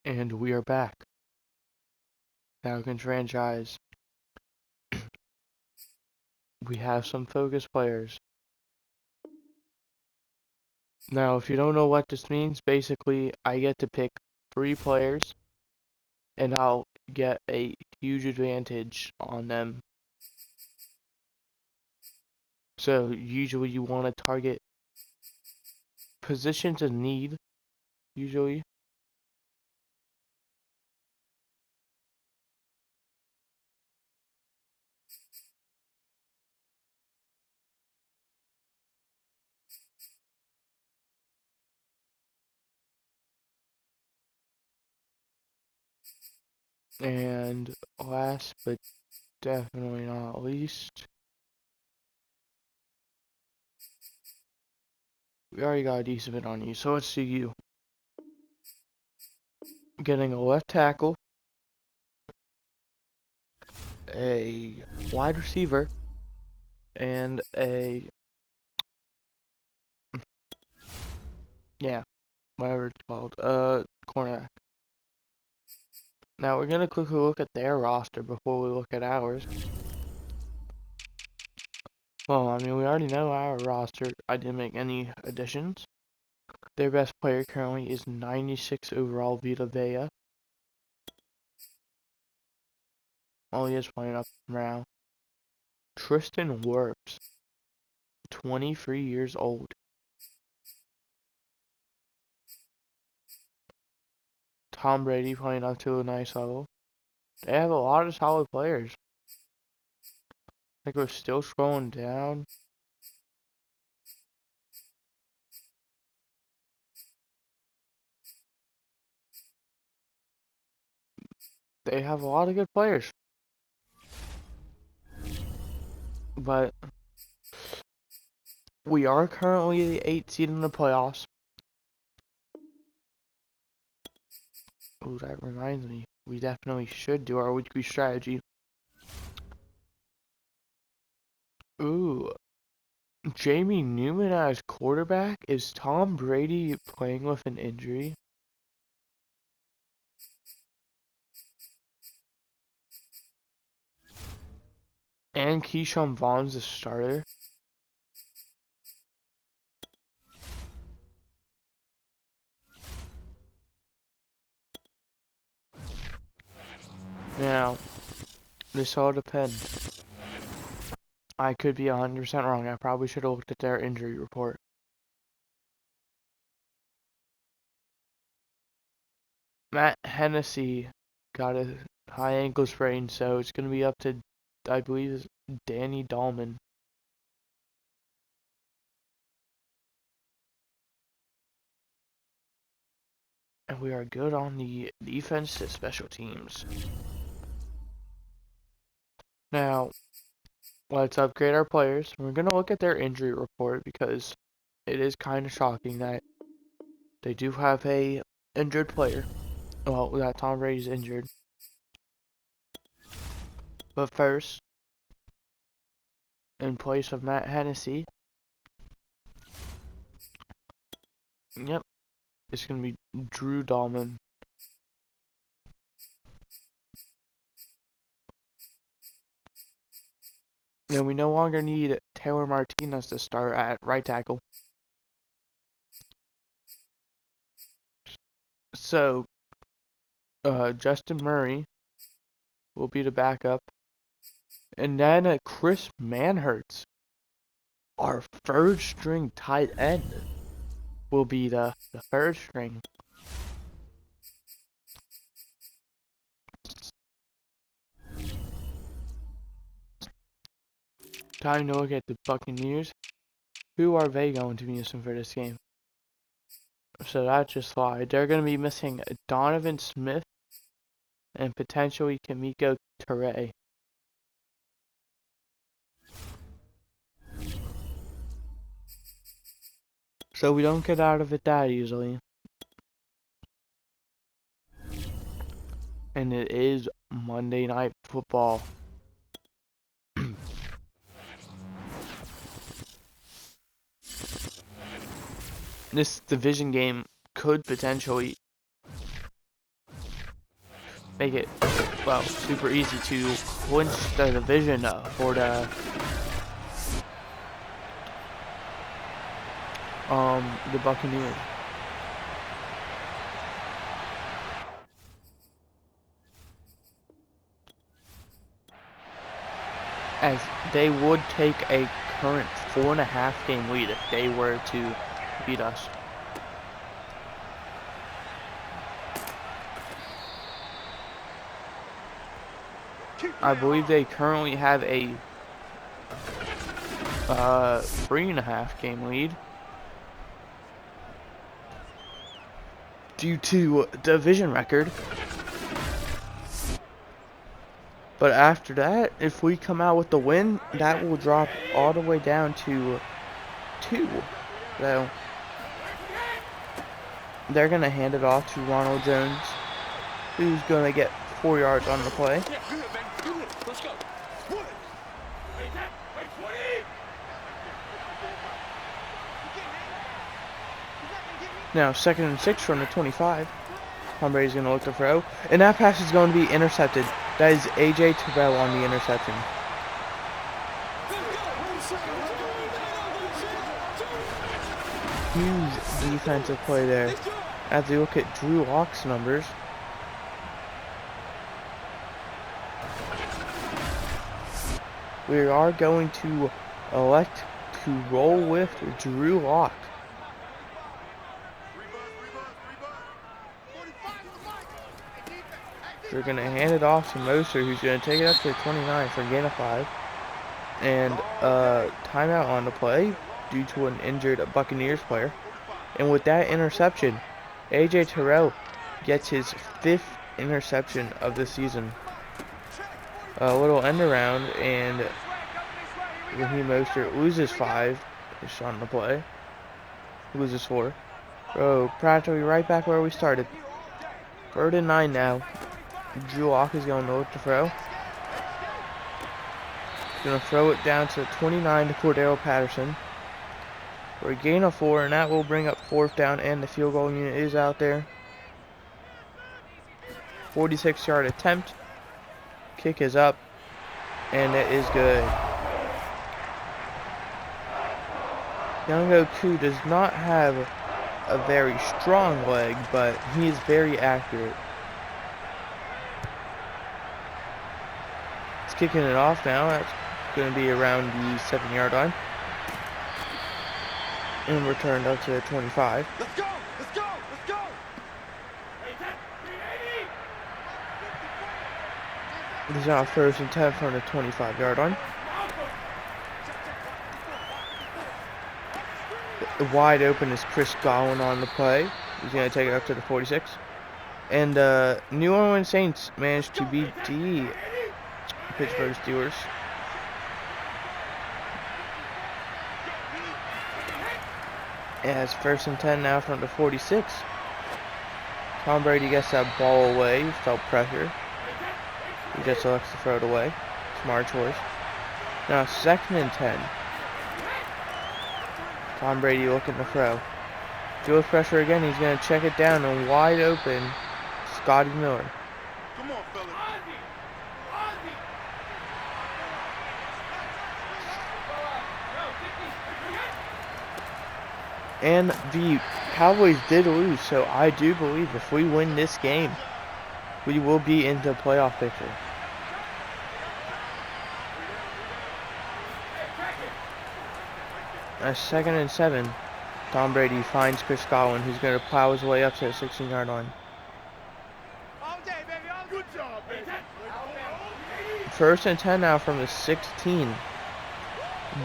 And we are back. Falcons franchise. We have some focus players. Now, if you don't know what this means, basically, I get to pick 3 players, and I'll get a huge advantage on them. So, usually you want to target positions of need, usually. And last but definitely not least, we already got a decent bit on you, so let's see you. Getting a left tackle, a wide receiver, and whatever it's called, cornerback. Now we're gonna quickly look at their roster before we look at ours. Well, I mean, we already know our roster. I didn't make any additions. Their best player currently is 96 overall, Vita Vea. Only is playing up now. Tristan Wirfs, 23 years old. Tom Brady playing up to a nice level. They have a lot of solid players. Like, we're still scrolling down. They have a lot of good players. But we are currently the 8th seed in the playoffs. Ooh, that reminds me. We definitely should do our weekly strategy. Ooh, Jamie Newman as quarterback? Is Tom Brady playing with an injury? And Keyshawn Vaughn's the starter? Now, this all depends. I could be 100% wrong. I probably should have looked at their injury report. Matt Hennessy got a high ankle sprain, so it's going to be up to, I believe, Danny Dahlman. And we are good on the defense to special teams. Now, let's upgrade our players. We're going to look at their injury report because it is kind of shocking that they do have a injured player. Well, that Tom Brady's injured. But first, in place of Matt Hennessy, yep, it's going to be Drew Dahlman. And we no longer need Taylor Martinez to start at right tackle. So, Justin Murray will be the backup. And then Chris Manhertz, our third string tight end, will be the third string. Time to look at the Buccaneers. Who are they going to be missing for this game? So that's just why. They're going to be missing Donovan Smith and potentially Kamiko Ture. So we don't get out of it that easily. And it is Monday Night Football. This division game could potentially make it, well, super easy to clinch the division for the Buccaneers. As they would take a current 4.5 game lead if they were to beat us. I believe they currently have a 3.5 game lead due to division record. But after that, if we come out with the win, that will drop all the way down to 2. So they're gonna hand it off to Ronald Jones, who's gonna get 4 yards on the play. Now 2nd and 6 from the 25. Tom Brady's going to look to throw. And that pass is going to be intercepted. That is A.J. Terrell on the interception. Huge defensive play there. As we look at Drew Lock's numbers. We are going to elect to roll with Drew Lock. They're going to hand it off to Moser, who's going to take it up to the 29 for a gain of 5. And timeout on the play due to an injured Buccaneers player. And with that interception, A.J. Terrell gets his 5th interception of the season. A little end around, and Raheem Mostert loses 5 just on the play. Loses 4. So practically right back where we started. 3rd and 9 now. Drew Lock is going to look to throw. Going to throw it down to 29 to Cordero Patterson for a gain of 4, and that will bring up 4th down, and the field goal unit is out there. 46-yard attempt. Kick is up, and it is good. Young Oku does not have a very strong leg, but he is very accurate. He's kicking it off now. That's going to be around the 7-yard line. And returned up to the 25. Let's go! Let's go! Let's go! This is now 1st and 10 from the 25-yard line. Wide open is Chris Godwin on the play. He's going to take it up to the 46. And New Orleans Saints managed to beat the Pittsburgh Steelers. As 1st and 10 now from the 46. Tom Brady gets that ball away. Felt pressure. He just elects to throw it away. Smart choice. Now 2nd and 10. Tom Brady looking to throw. Feels pressure again. He's going to check it down, and wide open, Scotty Miller. Come on, fellas. And the Cowboys did lose, so I do believe if we win this game, we will be in the playoff picture. A 2nd and 7. Tom Brady finds Chris Godwin, who's going to plow his way up to the 16-yard line. Good job, baby. 1st and 10 now from the 16.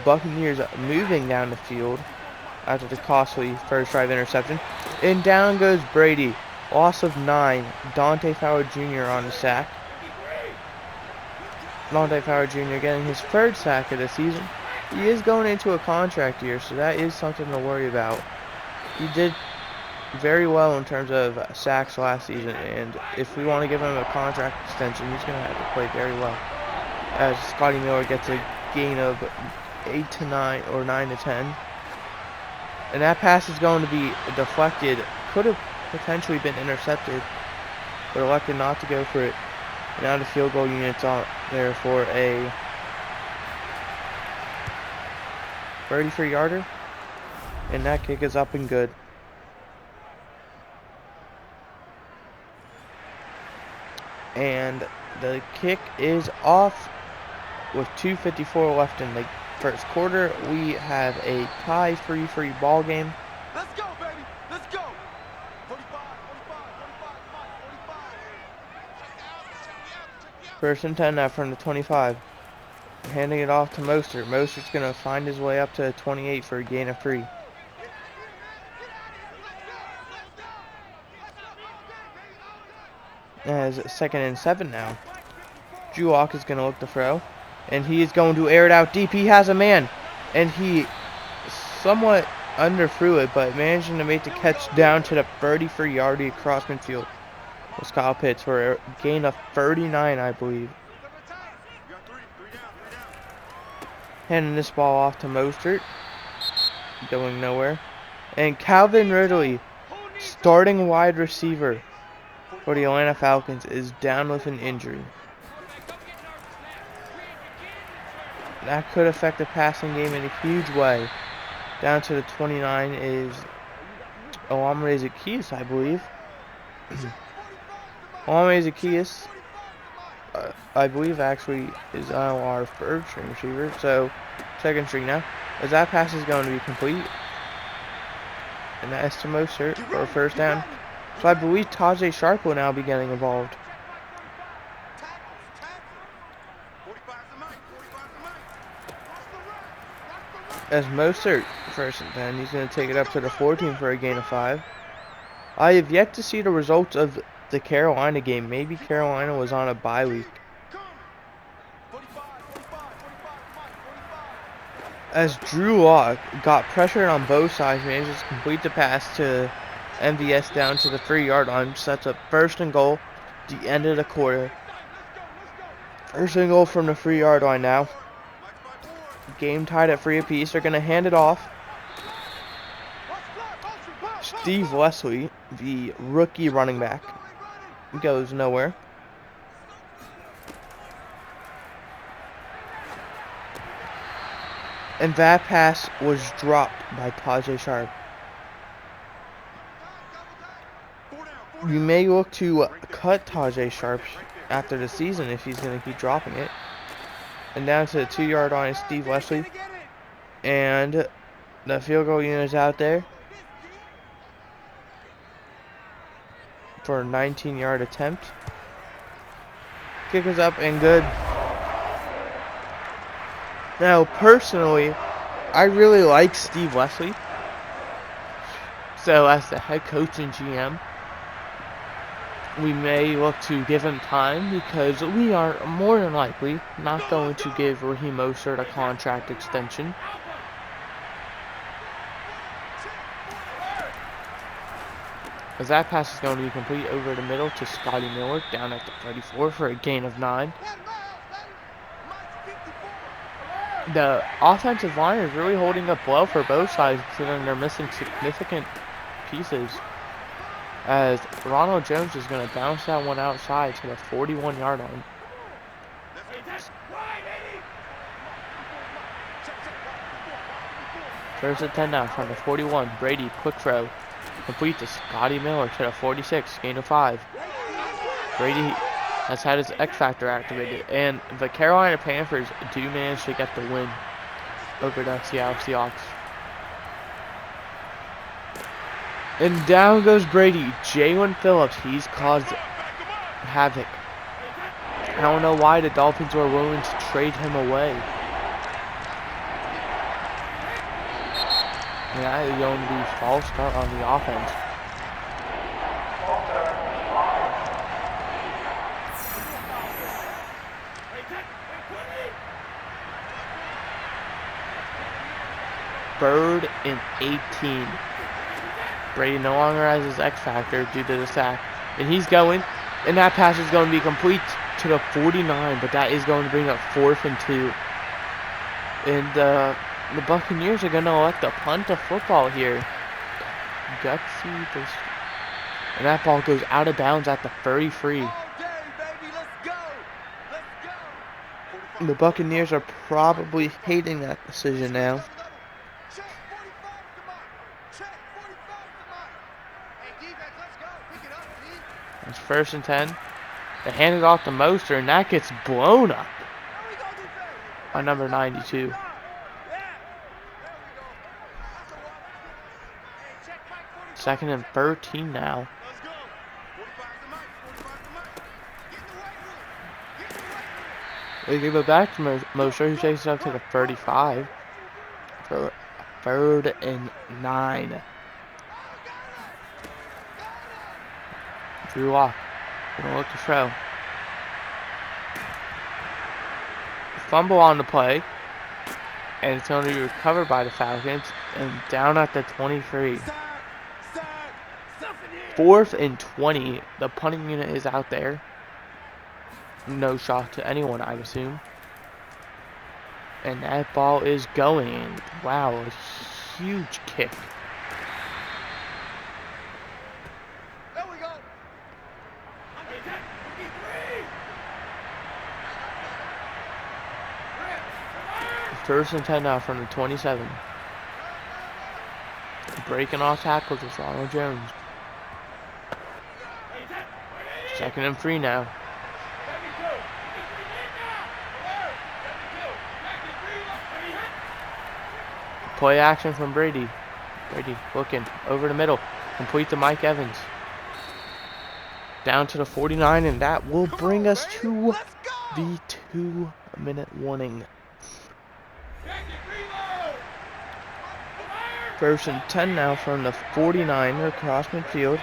Buccaneers moving down the field after the costly first drive interception. And down goes Brady. Loss of 9. Dante Fowler Jr. on the sack. Dante Fowler Jr. getting his 3rd sack of the season. He is going into a contract year, so that is something to worry about. He did very well in terms of sacks last season, and if we want to give him a contract extension, he's going to have to play very well. As Scotty Miller gets a gain of 8 to 9 or 9 to 10. And that pass is going to be deflected. Could have potentially been intercepted. but elected not to go for it. Now the field goal unit's out there for a 33-yarder, and that kick is up and good. And the kick is off with 2:54 left in the first quarter. We have a tie, free ball game. Let's go, baby. Let's go. 45, 45. First and 10 now from the 25. Handing it off to Mostert. Mostert's going to find his way up to 28 for a gain of 3. As second and 7 now. Juwalk is going to look to throw. And he is going to air it out deep. He has a man. And he somewhat underthrew it, but managing to make the catch down to the 33-yard across midfield. Was Kyle Pitts for a gain of 39, I believe. Handing this ball off to Mostert. Going nowhere. And Calvin Ridley, starting wide receiver for the Atlanta Falcons, is down with an injury. That could affect the passing game in a huge way. Down to the 29 is Olamide Zaccheaus, I believe. Olamide Zaccheaus, I believe, actually is our third string receiver. So, second string now. As that pass is going to be complete. And that is to Mostert for a first down. So I believe Tajay Sharp will now be getting involved. As Mostert, first and 10, he's going to take it up to the 14 for a gain of 5. I have yet to see the results of the Carolina game. Maybe Carolina was on a bye week. As Drew Lock got pressured on both sides, manages to complete the pass to MVS down to the 3-yard line. Sets up first and goal at the end of the quarter. First and goal from the 3-yard line now. Game tied at 3 apiece. They're going to hand it off. Steve Wesley, the rookie running back, goes nowhere. And that pass was dropped by Tajay Sharp. You may look to cut Tajay Sharp after the season if he's going to keep dropping it. And down to the 2-yard line is Steve Wesley. And the field goal unit is out there for a 19-yard attempt. Kick is up and good. Now, personally, I really like Steve Wesley. So, as the head coach and GM, we may look to give him time because we are more than likely not going to give Raheem Mostert a contract extension. As that pass is going to be complete over the middle to Scotty Miller down at the 34 for a gain of 9. The offensive line is really holding up well for both sides considering they're missing significant pieces. As Ronald Jones is going to bounce that one outside to the 41-yard line. First and 10 now from the 41. Brady, quick throw. Complete to Scotty Miller to the 46. Gain of 5. Brady has had his X Factor activated. And the Carolina Panthers do manage to get the win over the Seattle Seahawks. And down goes Brady. Jalen Phillips, he's caused havoc. I don't know why the Dolphins were willing to trade him away. And that is going to be a false start on the offense. Bird in 18. Brady no longer has his X Factor due to the sack. And he's going. And that pass is going to be complete to the 49. But that is going to bring up 4th and 2. And the Buccaneers are going to elect to punt the football here. Gutsy. And that ball goes out of bounds at the 33. All day, baby. Let's go. Let's go. 45. The Buccaneers are probably hating that decision now. Check 45 to Mike. Check 45 to Mike. Hey, defense, let's go. Pick it up, D. It's 1st and 10. They hand it off to Moster, and that gets blown up There we go, defense. by number 92. Yeah. There we go. That's a walk. Hey, check Mike 45. 2nd and 13 now. Let's go. 45 to Mike. 45 to Mike. Get in the right room. Get in the right room. They give it back to Moser, who takes it up to the 35 for 3rd and 9. Drew Lock gonna look to throw. Fumble on the play, and it's going to be recovered by the Falcons, and down at the 23. 4th and 20. The punting unit is out there. No shot to anyone, I assume. And that ball is going. Wow, a huge kick. There we go. 1st and 10 now from the 27. Breaking off tackles with Ronald Jones. 2nd and 3 now. Play action from Brady. Brady looking over the middle. Complete to Mike Evans. Down to the 49, and that will bring us to Let's go. the 2-minute warning. 1st and 10 now from the 49 across midfield.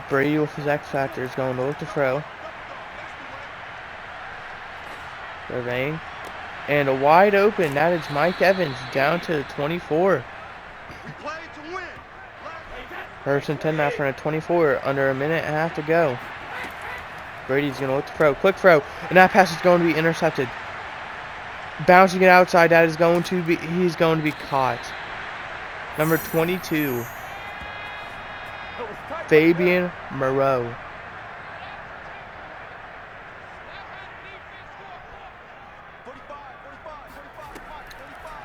Brady with his X Factor is going to look to throw. Surveying. And a wide open, that is Mike Evans down to the 24. We played to win. 1st and 10 now from the 24, under a minute and a half to go. Brady's going to look to throw, quick throw, and that pass is going to be intercepted. Bouncing it outside, that is going to be, he's going to be caught. Number 22, Fabian Moreau.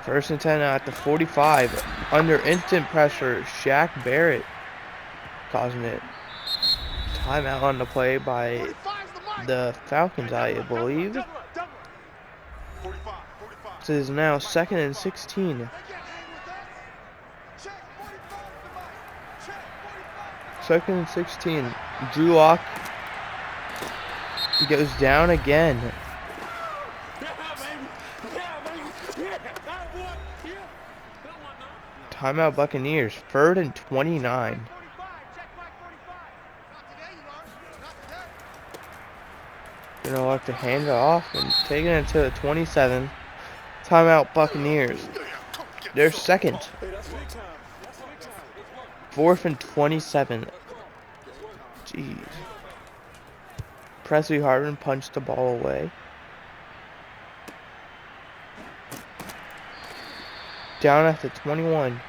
First and 10 at the 45. Under instant pressure, Shaq Barrett causing it. Timeout on the play by the Falcons, I believe. This is now 2nd and 16. 2nd and 16. Drew Lock goes down again. Timeout Buccaneers. 3rd and 29. Gonna look to hand it off and taking it to the 27. Timeout Buccaneers. They're 2nd. 4th and 27. Jeez. Presley Harvin punched the ball away. Down at the 21.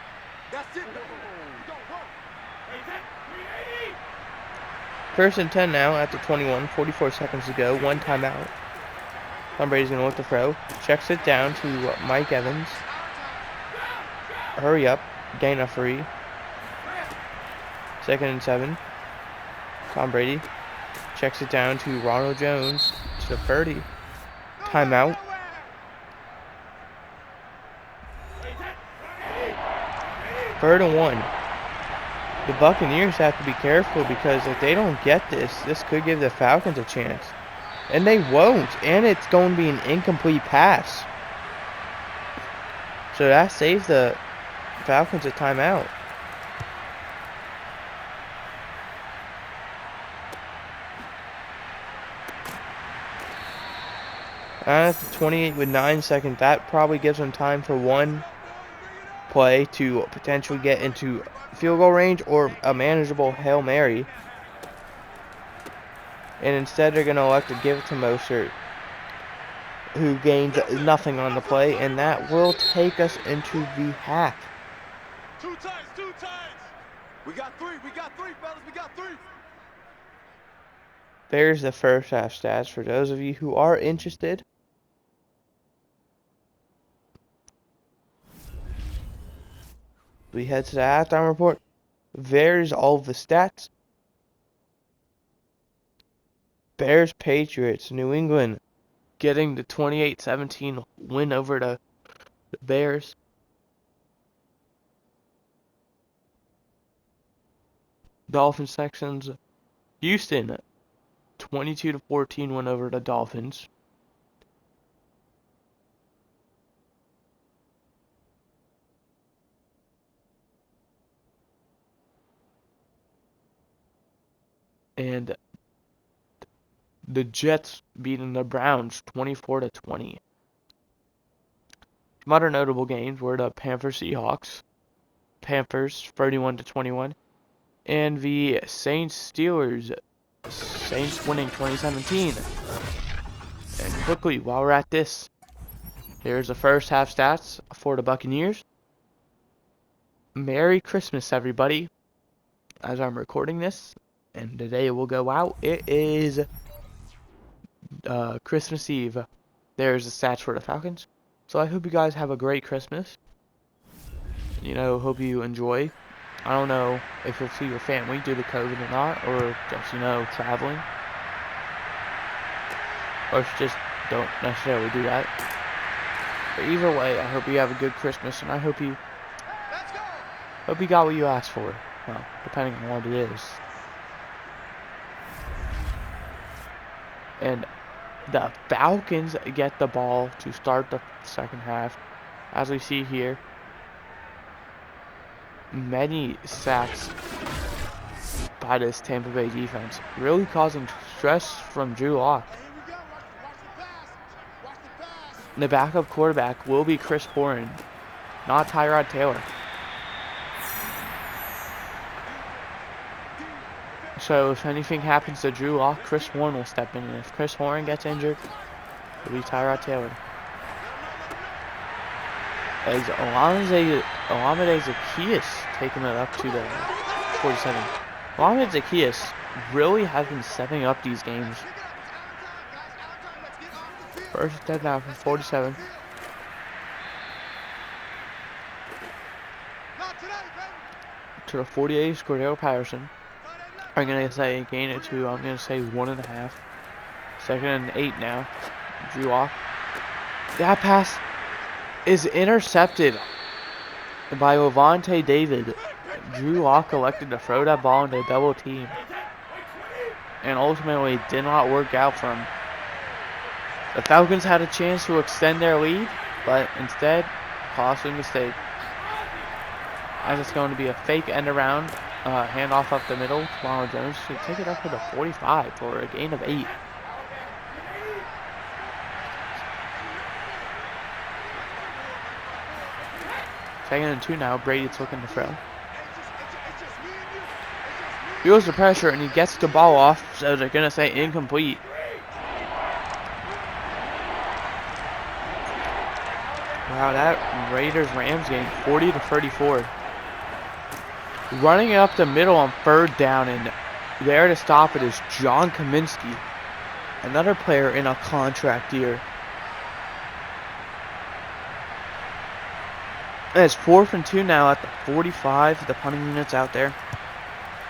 First and 10 now at the 21. 44 seconds to go. 1 timeout. Tom Brady's going to look to throw. Checks it down to Mike Evans. Hurry up. Gain a 3. 2nd and 7. Tom Brady checks it down to Ronald Jones to the 30. Timeout. Third and 1. The Buccaneers have to be careful because if they don't get this, this could give the Falcons a chance. And they won't. And it's going to be an incomplete pass. So that saves the Falcons a timeout. And at the 28 with 9 seconds, that probably gives them time for one play to potentially get into field goal range or a manageable Hail Mary. And instead they're going to elect to give it to Mostert, who gains nothing on the play, and that will take us into the half. 2 times, 2 times. We got three, fellas, we got three. There's the first half stats for those of you who are interested. We head to the halftime report. There's all the stats. Bears, Patriots, New England getting the 28-17 win over the Bears. Dolphins, Texans, Houston 22-14 win over the Dolphins. And the Jets beating the Browns 24-20. Some other notable games were the Panthers Seahawks. Panthers 31-21. And the Saints Steelers. Saints winning 2017. And quickly, while we're at this, here's the first half stats for the Buccaneers. Merry Christmas, everybody. As I'm recording this, and the day it will go out, it is Christmas Eve. There's the stats for the Falcons. So I hope you guys have a great Christmas. You know, hope you enjoy. I don't know if you'll see your family due to COVID or not, or just, you know, traveling. Or if you just don't necessarily do that. But either way, I hope you have a good Christmas, and I hope you got what you asked for. Well, depending on what it is. And the Falcons get the ball to start the second half. As we see here, many sacks by this Tampa Bay defense, really causing stress from Drew Lock. The backup quarterback will be Chris Horan, not Tyrod Taylor. So if anything happens to Drew Lock, Chris Horan will step in. And if Chris Horan gets injured, it'll be Tyrod Taylor. As Olamide Zaccheaus taking it up to the 47. Olamide Zaccheaus really has been stepping up these games. First and 10 now from 47. To the 48 is Cordell Patterson. I'm going to say gain it to, I'm going to say 1.5. Second and 8 now. Drew Lock. That pass is intercepted by Levante David. Drew Lock elected to throw that ball into a double team. And ultimately it did not work out for him. The Falcons had a chance to extend their lead, but instead, costly mistake. As it's going to be a fake end around. Handoff up the middle. Ronald Jones should take it up to the 45 for a gain of 8. Second and 2 now. Brady's looking to throw. Feels the pressure and he gets the ball off, so they're going to say incomplete. Wow, that Raiders-Rams game, 40-34. Running it up the middle on third down, and there to stop it is John Kaminsky, another player in a contract year. And it's 4th and 2 now at the 45. The punting unit's out there.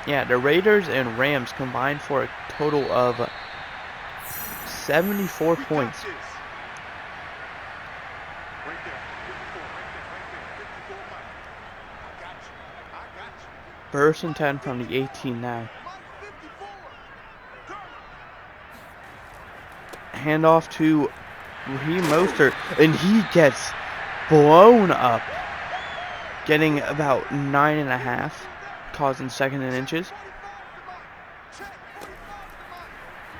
Yeah, the Raiders and Rams combined for a total of 74 points. First and 10 from the 18 now. Handoff to Raheem Mostert, and he gets blown up, getting about 9.5, causing second and inches.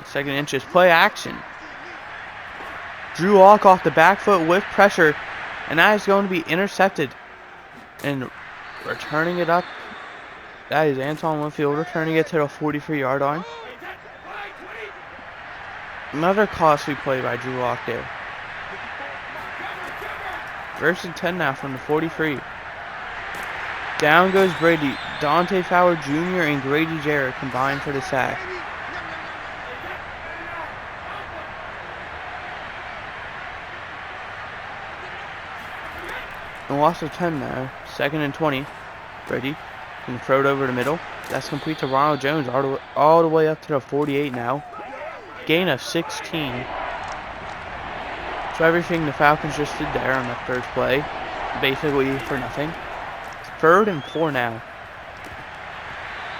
Second inches, play action. Drew Lock off the back foot with pressure, and that is going to be intercepted. And returning it up, that is Antoine Winfield returning it to the 43-yard line. Another costly play by Drew Lock there. First and 10 now from the 43. Down goes Brady. Dante Fowler Jr. and Grady Jarrett combined for the sack. And loss of 10 now. 2nd and 20. Brady can throw it over the middle. That's complete to Ronald Jones all the way up to the 48 now. Gain of 16. So everything the Falcons just did there on the first play, basically for nothing. 3rd and 4 now.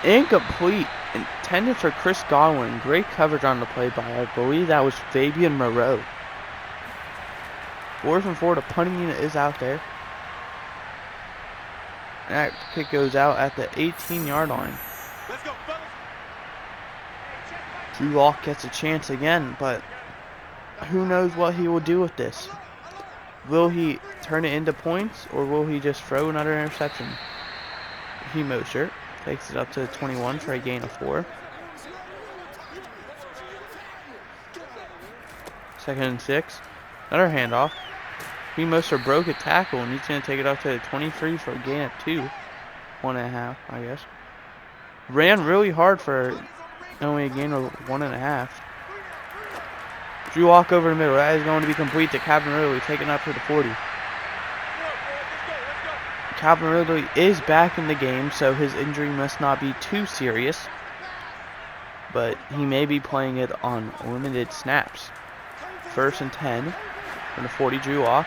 Incomplete. Intended for Chris Godwin. Great coverage on the play by, I believe that was Fabian Moreau. 4th and 4. The punting unit is out there. That kick goes out at the 18-yard line. Let's go, fellas. Drew Lock gets a chance again, but who knows what he will do with this. Will he turn it into points, or will he just throw another interception? He Mosher takes it up to the 21 for a gain of 4. 2nd and 6. Another handoff. He Mosher broke a tackle, and he's going to take it up to the 23 for a gain of 2. 1.5, I guess. Ran really hard for only a gain of 1.5. Drew Lock over the middle. That is going to be complete to Calvin Ridley, taken up to the 40. Calvin Ridley is back in the game, so his injury must not be too serious. But he may be playing it on limited snaps. 1st and 10 from the 40. Drew Lock.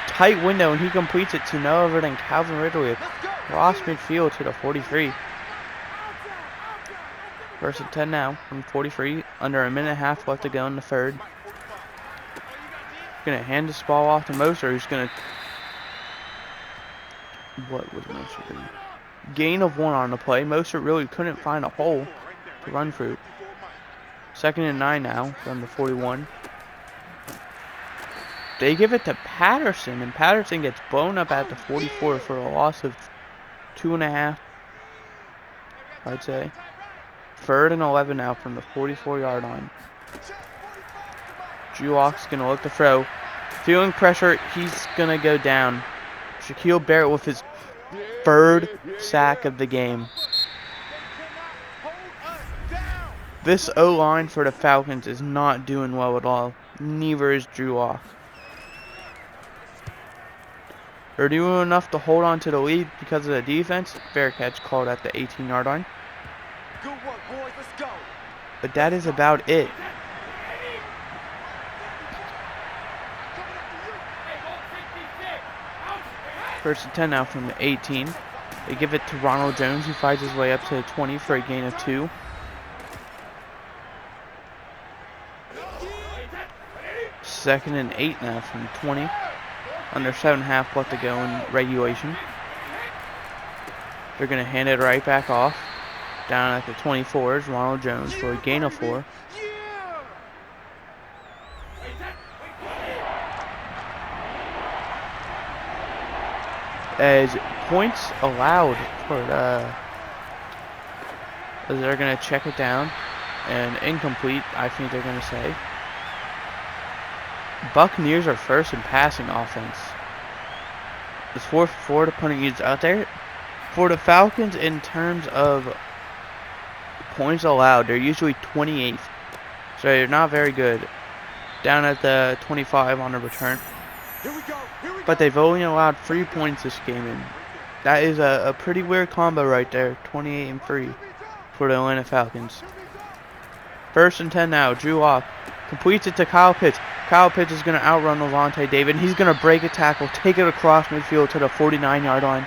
Tight window, and he completes it to no other than Calvin Ridley across midfield to the 43. 1st and 10 now from 43. Under a minute and a half left to go in the 3rd. Going to hand this ball off to Moser, who's going to... What was Moser doing? Gain of 1 on the play. Moser really couldn't find a hole to run through. 2nd and 9 now from the 41. They give it to Patterson, and Patterson gets blown up at the 44 for a loss of 2.5, I'd say. 3rd and 11 now from the 44-yard line. Drew Lock's going to look to throw. Feeling pressure, he's going to go down. Shaquille Barrett with his 3rd sack of the game. This O-line for the Falcons is not doing well at all. Neither is Drew Lock. They're doing enough to hold on to the lead because of the defense. Fair catch called at the 18-yard line. Good work, boys. Let's go. But that is about it. First and 10 now from the 18. They give it to Ronald Jones, who fights his way up to the 20 for a gain of 2. Second and 8 now from 20. Under 7.5 left to go in regulation. They're going to hand it right back off. Down at the 24 is Ronald Jones for a gain of 4. As points allowed for the... They're going to check it down. And incomplete, I think they're going to say. Buccaneers are first in passing offense. It's 4 for 4 to punting units out there. For the Falcons, in terms of points allowed, they're usually 28th. So they're not very good. Down at the 25 on the return. But they've only allowed 3 points this game. And that is a pretty weird combo right there. 28 and 3 for the Atlanta Falcons. 1st and 10 now. Drew Lock completes it to Kyle Pitts. Kyle Pitts is going to outrun Levante David. He's going to break a tackle, take it across midfield to the 49-yard line.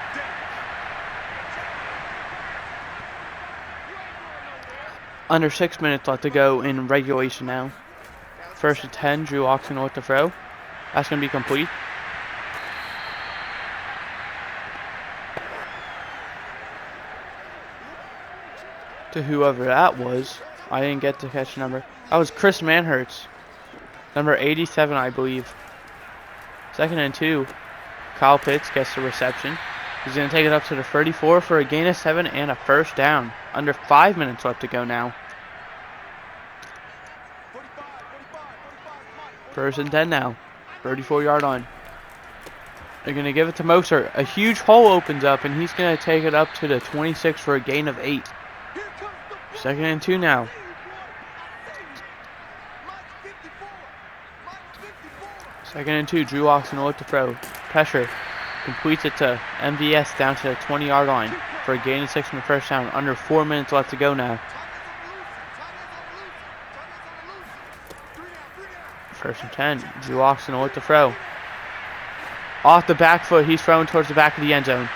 Under 6 minutes left to go in regulation now. 1st and 10, Drew Lock's going to look to throw. That's going to be complete. To whoever that was. I didn't get to catch the number. That was Chris Manhertz. Number 87, I believe. 2nd and 2. Kyle Pitts gets the reception. He's going to take it up to the 34 for a gain of 7 and a first down. Under 5 minutes left to go now. 1st and 10 now. 34-yard line. They're going to give it to Moser. A huge hole opens up, and he's going to take it up to the 26 for a gain of 8. 2nd and 2 now. Second and 2. Drew Lock's going to look to throw. Pressure. Completes it to MVS down to the 20-yard line for a gain of 6 in the first down. Under 4 minutes left to go now. 1st and 10. Drew Lock's going to look to throw. Off the back foot, he's throwing towards the back of the end zone.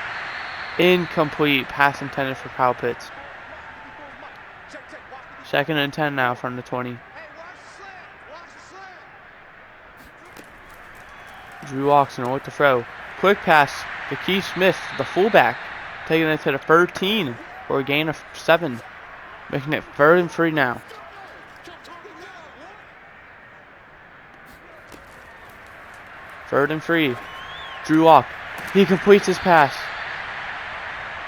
Incomplete. Pass intended for Kyle Pitts. 2nd and 10 now from the 20. Drew Lock's going to look to throw. Quick pass to Keith Smith, the fullback. Taking it to the 13 for a gain of 7. Making it 3rd and 3 now. 3rd and 3. Drew Lock. He completes his pass.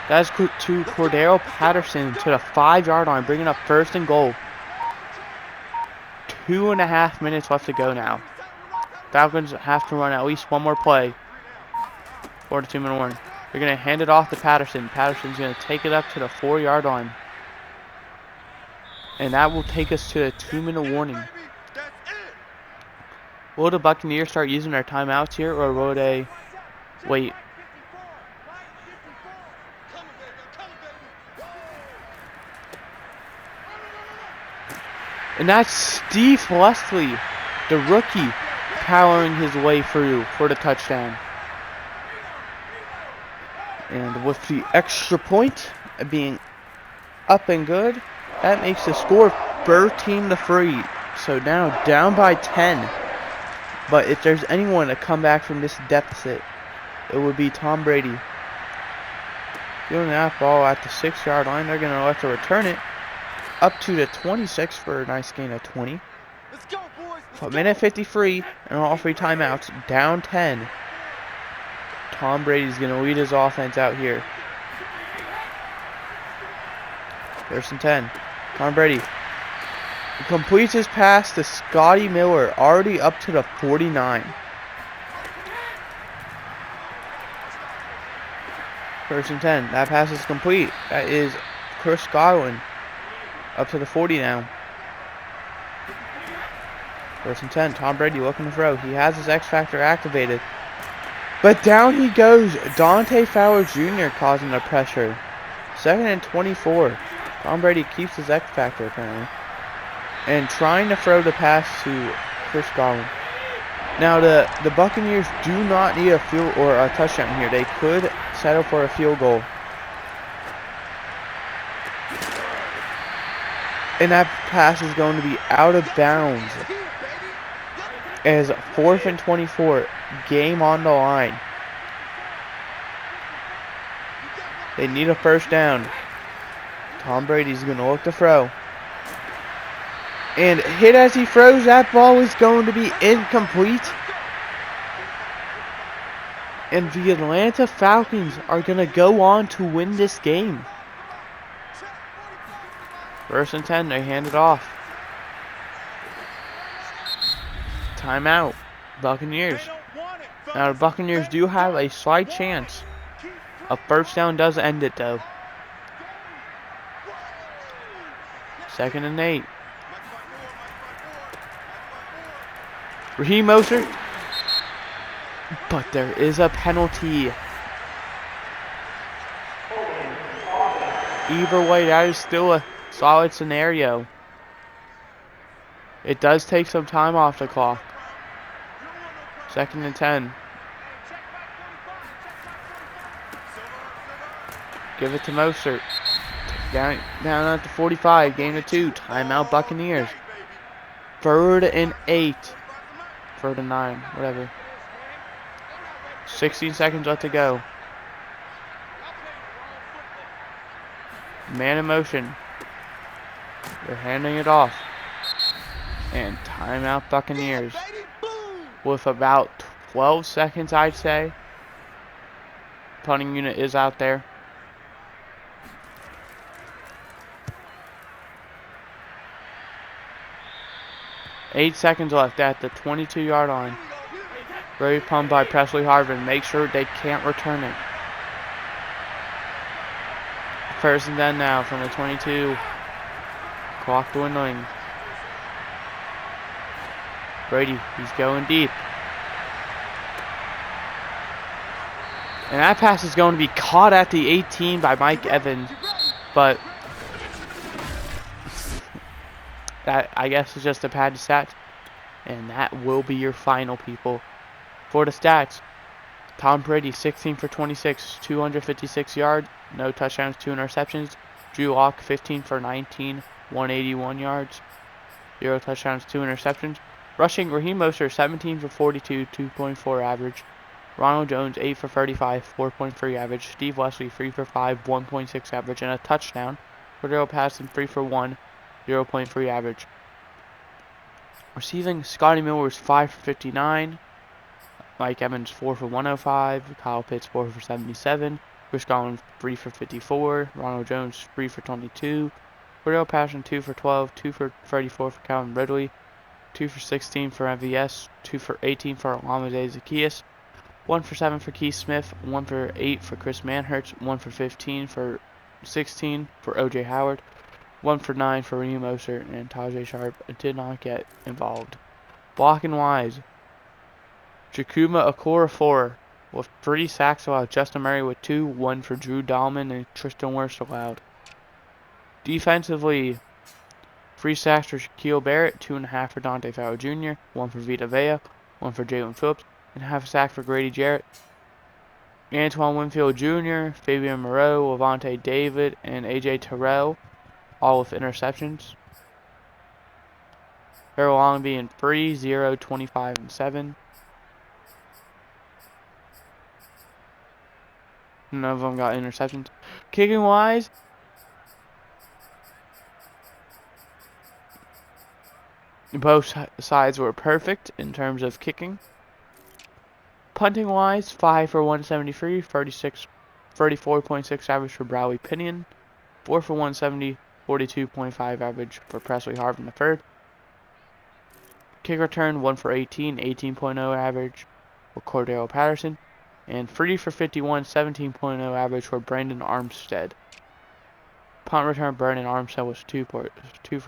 That's to Cordero Patterson to the 5-yard line, bringing up 1st and goal. 2.5 minutes left to go now. Falcons have to run at least one more play for the 2-minute warning. They're going to hand it off to Patterson. Patterson's going to take it up to the 4-yard line. And that will take us to a 2-minute warning. Will the Buccaneers start using their timeouts here, or will they wait? And that's Steve Leslie, the rookie, powering his way through for the touchdown. And with the extra point being up and good, that makes the score 13-3. So now down by 10. But if there's anyone to come back from this deficit, it would be Tom Brady. Fielding that ball at the 6-yard line, they're going to have to return it up to the 26 for a nice gain of 20. Let's go, boys. A minute 53 and all 3 timeouts, down 10. Tom Brady's going to lead his offense out here. 1st and 10. Tom Brady completes his pass to Scotty Miller, already up to the 49. 1st and 10. That pass is complete. That is Chris Godwin up to the 40 now. 1st and 10. Tom Brady looking to throw. He has his X Factor activated. But down he goes. Dante Fowler Jr. causing the pressure. 2nd and 24. Tom Brady keeps his X Factor apparently. And trying to throw the pass to Chris Godwin. Now the Buccaneers do not need a field or a touchdown here. They could settle for a field goal. And that pass is going to be out of bounds. As 4th and 24, game on the line. They need a 1st down. Tom Brady's going to look to throw. And hit as he throws, that ball is going to be incomplete. And the Atlanta Falcons are going to go on to win this game. 1st and 10, they hand it off. Timeout, Buccaneers. Now the Buccaneers do have a slight chance. A 1st down does end it though. 2nd and 8. Raheem Mostert. But there is a penalty. Either way, that is still a solid scenario. It does take some time off the clock. 2nd and 10. Give it to Mostert. Down at the 45. Gain of 2. Timeout Buccaneers. 3rd and 8. 3rd and 9. Whatever. 16 seconds left to go. Man in motion. They're handing it off. And timeout Buccaneers. With about 12 seconds, I'd say. Punting unit is out there. Eight seconds left at the 22-yard line. Very pumped by Presley Harvin. Make sure they can't return it. First and 10 now from the 22. Clock dwindling. Brady, he's going deep. And that pass is going to be caught at the 18 by Mike Evans. But that, I guess, is just a pad to stats. And that will be your final, people. For the stats, Tom Brady, 16 for 26, 256 yards, no touchdowns, 2 interceptions. Drew Lock, 15 for 19, 181 yards, 0 touchdowns, 2 interceptions. Rushing, Raheem Mostert, 17 for 42, 2.4 average. Ronald Jones, 8 for 35, 4.3 average. Steve Wesley, 3 for 5, 1.6 average, and a touchdown. Cordero Patterson, 3 for 1, 0.3 average. Receiving, Scotty Miller 5 for 59. Mike Evans 4 for 105. Kyle Pitts 4 for 77. Chris Godwin 3 for 54. Ronald Jones 3 for 22. Cordero Patterson 2 for 12. 2 for 34 for Calvin Ridley. 2 for 16 for MVS. 2 for 18 for Olamide Zaccheaus. 1 for 7 for Keith Smith. 1 for 8 for Chris Manhertz. 1 for 15 for 16 for OJ Howard. 1 for 9 for Raheem Mostert, and Tajay Sharp did not get involved. Blocking wise, Jakuma Okora 4 with 3 sacks allowed. Justin Murray with 2, 1 for Drew Dahlman, and Tristan Wirfs allowed. Defensively, 3 sacks for Shaquille Barrett, 2.5 for Dante Fowler Jr., 1 for Vita Vea, 1 for Jalen Phillips, and half a sack for Grady Jarrett. Antoine Winfield Jr., Fabian Moreau, Levante David, and AJ Terrell, all with interceptions. Harold Long being 3, 0, 25, and 7. None of them got interceptions. Kicking wise, both sides were perfect in terms of kicking. Punting wise, 5 for 173, 34.6 average for Bradley Pinion, 4 for 170, 42.5 average for Presley Harvin III. Kick return, 1 for 18, 18.0 average for Cordero Patterson, and 3 for 51, 17.0 average for Brandon Armstead. Punt return, Brandon Armstead was 2 for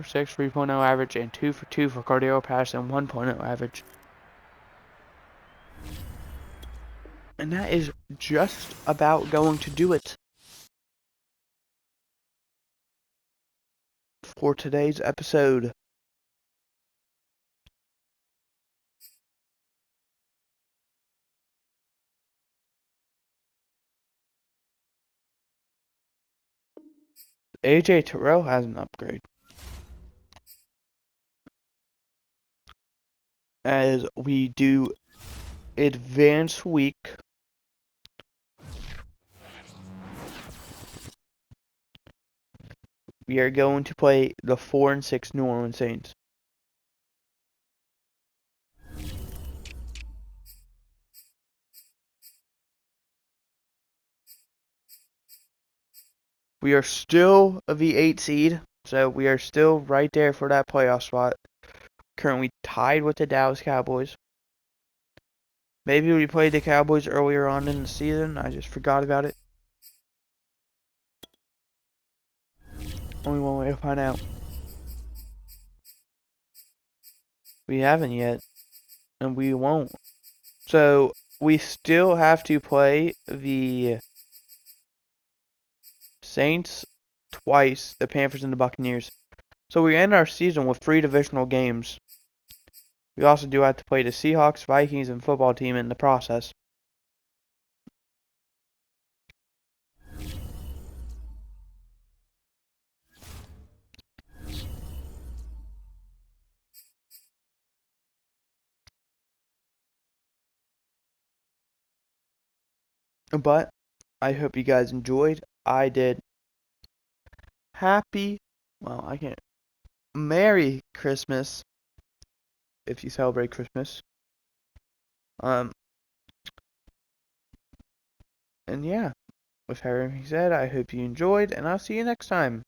6, 3.0 average, and 2 for 2 for Cordero Patterson, 1.0 average. And that is just about going to do it for today's episode. AJ Terrell has an upgrade, as we do Advanced Week. We are going to play the 4 and 6 New Orleans Saints. We are still the 8 seed, so we are still right there for that playoff spot. Currently tied with the Dallas Cowboys. Maybe we played the Cowboys earlier on in the season. I just forgot about it. Only one way to find out. We haven't yet, and we won't. So we still have to play the Saints twice, the Panthers and the Buccaneers. So we end our season with 3 divisional games. We also do have to play the Seahawks, Vikings, and football team in the process. But I hope you guys enjoyed. I did. Merry Christmas if you celebrate Christmas. And yeah, with everything said, I hope you enjoyed, and I'll see you next time.